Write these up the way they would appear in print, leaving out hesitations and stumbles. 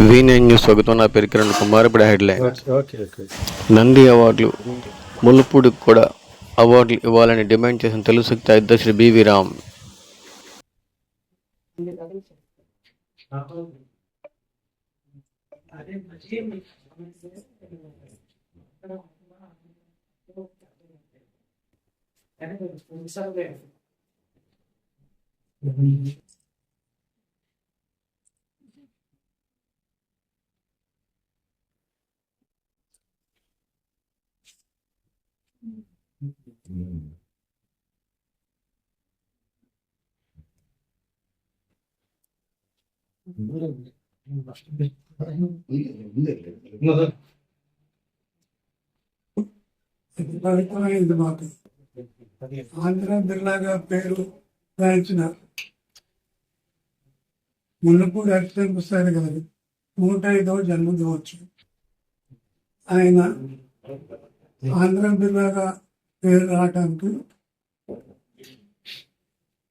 V9 news స్వాగతం. నా పేరు కిరణ్ కుమార్. ఇప్పుడు హెడ్లైన్స్. నంది అవార్డులు ములుపూడికి కూడా అవార్డులు ఇవ్వాలని డిమాండ్ చేసిన తెలుగు శక్తి అధ్యక్షుడు బివి రామ్. పవిత్రమైనది మాకు. ఆంధ్ర బిర్లాగా పేరు గాంచిన ముల్లపూడి హరిశ్చంద్ర ప్రసాద్ గారు 105వ జన్మదినోత్సవం. ఆయన ఆంధ్ర బిర్లాగా పేరు రావడానికి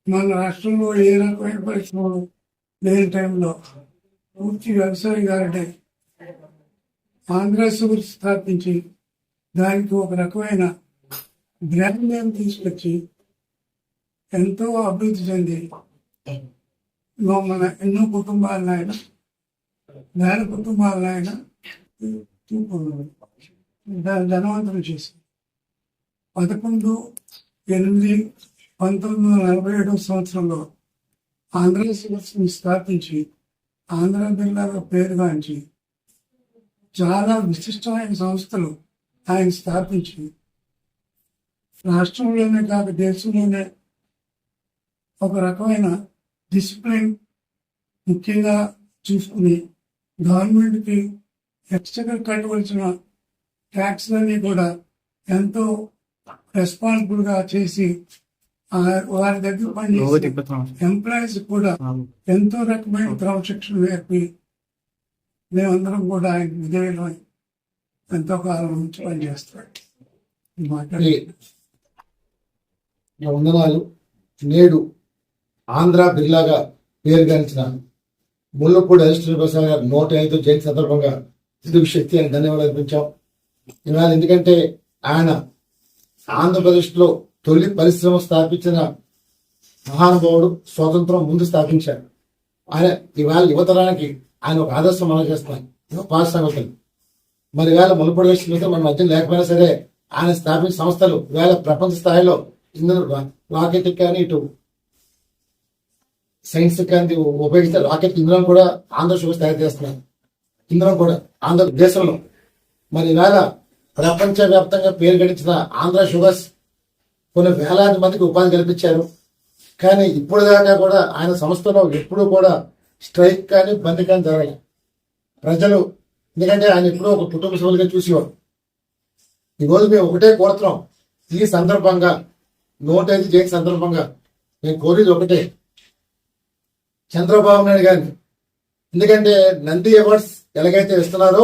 మన రాష్ట్రంలో ఏ రకమైన పరిశ్రమలు లేని టైంలో పూర్తి వ్యవసాయ గారిని ఆంధ్ర షుగర్ స్థాపించి దానికి ఒక రకమైన బ్రాండ్ నేమ్ తీసుకొచ్చి ఎంతో అభివృద్ధి చెంది మన ఎన్నో కుటుంబాలను ఆయన వేల కుటుంబాలను ఆయన ధనవంతులు చేసి 11/8/1947 సంవత్సరంలో ఆంధ్ర షుగర్స్ని స్థాపించి ఆంధ్ర బిర్లాగా పేరుగాంచి చాలా విశిష్టమైన సంస్థలు ఆయన స్థాపించి రాష్ట్రంలోనే కాక దేశంలోనే ఒక రకమైన డిసిప్లిన్ ముఖ్యంగా చూసుకుని గవర్నమెంట్కి ఎక్స్ట్రా కట్టవలసిన ట్యాక్స్లన్నీ కూడా ఎంతో రెస్పాన్సిబుల్గా చేసి వారి దగ్గర పనిచేసే ఎంప్లాయీస్ కూడా ఎంతో రకమైన క్రమశిక్షణ నేర్పి మేమందరం కూడా ఆయన విధేయులు ఎంతో కాలం నుంచి పనిచేస్తాడు. వందనాలు. నేడు ఆంధ్ర బిర్లాగా పేరుగాంచిన ముల్లపూడి హరిశ్చంద్ర ప్రసాద్ గారు 105వ జయంతి సందర్భంగా తెలుగు శక్తి అని ధన్యవాదాలు అర్పించాం ఇవాళ. ఎందుకంటే ఆయన ఆంధ్రప్రదేశ్లో తొలి పరిశ్రమ స్థాపించిన మహానుభావుడు. స్వాతంత్రం ముందు స్థాపించారు ఆయన. ఇవాళ యువతరానికి ఆయన ఒక ఆదర్శం అమలు చేస్తున్నాయి యువ పాఠశాలలు. మరి ఇవాళ ముల్లపూడి హరిశ్చంద్ర మన మధ్య లేకపోయినా సరే ఆయన స్థాపించిన సంస్థలు ఇవాళ ప్రపంచ స్థాయిలో ఇందులో రాకెట్ కానీ ఇటు సైన్స్ కానీ ఉపయోగిస్తే రాకెట్ ఇంధనం కూడా ఆంధ్ర షుగర్స్ తయారు చేస్తున్నారు. ఇంధనం కూడా ఆంధ్ర దేశంలో. మరి ఇవాళ ప్రపంచవ్యాప్తంగా పేరు గడించిన ఆంధ్ర షుగర్స్ కొన్ని వేలాది మందికి ఉపాధి కల్పించారు. కానీ ఇప్పుడు దాకా కూడా ఆయన సంస్థలో ఎప్పుడూ కూడా స్ట్రైక్ కానీ బంద్ కానీ జరగలేదు. ప్రజలు ఎందుకంటే ఆయన ఎప్పుడూ ఒక కుటుంబ సభ్యులుగా చూసేవారు. ఈరోజు మేము ఒకటే కోరుతున్నాం. ఈ సందర్భంగా 105 జయంతి సందర్భంగా మేము కోరేది ఒకటే, చంద్రబాబు నాయుడు గారిని. ఎందుకంటే నంది అవార్డ్స్ ఎలాగైతే ఇస్తున్నారో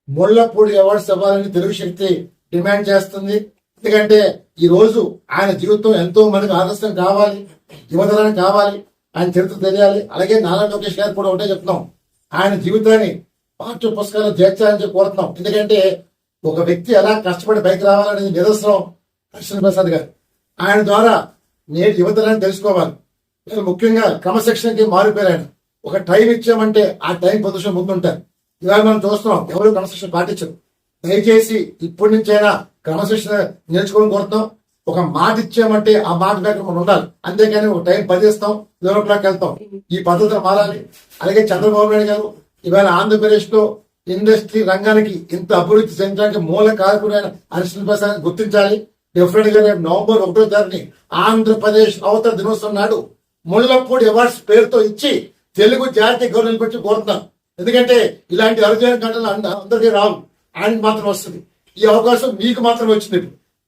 ముల్లపూడి అవార్డ్స్ ఇవ్వాలని తెలుగు శక్తి డిమాండ్ చేస్తుంది. ఎందుకంటే ఈ రోజు ఆయన జీవితం ఎంతో మందికి ఆదర్శం కావాలి, యువతరానికి కావాలి, ఆయన చరిత్ర తెలియాలి. అలాగే నారా లోకేష్ గారు కూడా ఒకటే చెప్తున్నాం, ఆయన జీవితాన్ని పాఠ్య పుస్తకాలు చేర్చాలని చెప్పి కోరుతున్నాం. ఎందుకంటే ఒక వ్యక్తి ఎలా కష్టపడి పైకి రావాలనేది నిదర్శనం హరిశ్చంద్ర ప్రసాద్ గారు. ఆయన ద్వారా నేటి యువతరాన్ని తెలుసుకోవాలి. ముఖ్యంగా క్రమశిక్షణకి మారిపోయారు ఆయన. ఒక టైం ఇచ్చామంటే ఆ టైం పొజిషన్ ముందుంటారు. ఇవాళ మనం చూస్తున్నాం ఎవరు క్రమశిక్షణ పాటించరు. దయచేసి ఇప్పటి నుంచైనా క్రమశిక్షణ నేర్చుకోవడం కోరుతాం. ఒక మాట ఇచ్చామంటే ఆ మాట దగ్గర మనం ఉండాలి. అంతేకాని ఒక టైం 10 ఇస్తాం, 11 వెళ్తాం. ఈ పద్ధతి మారాలి. అలాగే చంద్రబాబు నాయుడు గారు ఇవాళ ఆంధ్రప్రదేశ్ లో ఇండస్ట్రీ రంగానికి ఇంత అభివృద్ధి చెందడానికి మూల కారకుడైన హరిశ్చంద్ర ప్రసాద్ గుర్తించాలి. డెఫినెట్ గా రేపు నవంబర్ 1వ తారీఖుని ఆంధ్రప్రదేశ్ అవతర దినోత్సవం నాడు ముల్లపూడి అవార్డ్స్ పేరుతో ఇచ్చి తెలుగు జాతీయ గౌరవం పెట్టి కోరుతున్నాం. ఎందుకంటే ఇలాంటి అరుదైన ఘటనలు అందరికీ రావు, ఆయనకి మాత్రం వస్తుంది. ఈ అవకాశం మీకు మాత్రం వచ్చింది.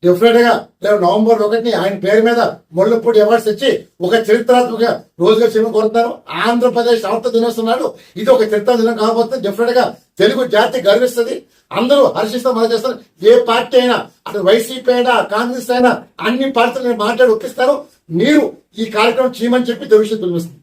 డెఫినెట్ గా రేపు నవంబర్ 1 ఆయన పేరు మీద ముళ్ళపూడి అవార్డ్స్ ఇచ్చి ఒక చరిత్రాత్మక రోజుగా చేయడం కోరుతారు. ఆంధ్రప్రదేశ్ అవత దినోత్సవం ఇది ఒక చరిత్ర దినం కాబోతుంది. డెఫినెట్ గా తెలుగు జాతి గర్విస్తుంది. అందరూ హర్షిస్తూ మొదలు చేస్తారు. ఏ పార్టీ అయినా అటు వైసీపీ అయినా కాంగ్రెస్ అయినా అన్ని పార్టీలు నేను మాట్లాడి ఒప్పిస్తారు. మీరు ఈ కార్యక్రమం చేయమని చెప్పి తెలుగు పిలుస్తుంది.